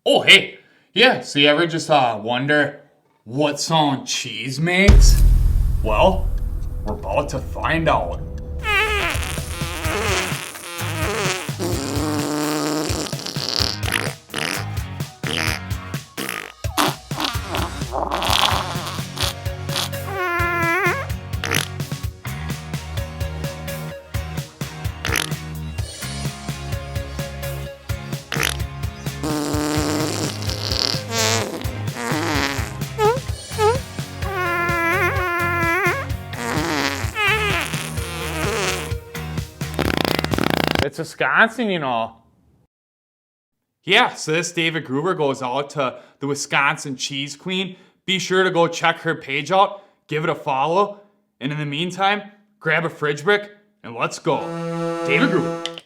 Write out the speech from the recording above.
Oh, hey. Yeah, so you ever just wonder what sound cheese makes? Well, we're about to find out. It's Wisconsin, you know. Yeah, so this David Gruber goes out to the Wisconsin Cheese Queen. Be sure to go check her page out, give it a follow, and in the meantime, grab a fridge brick and let's go. David Gruber.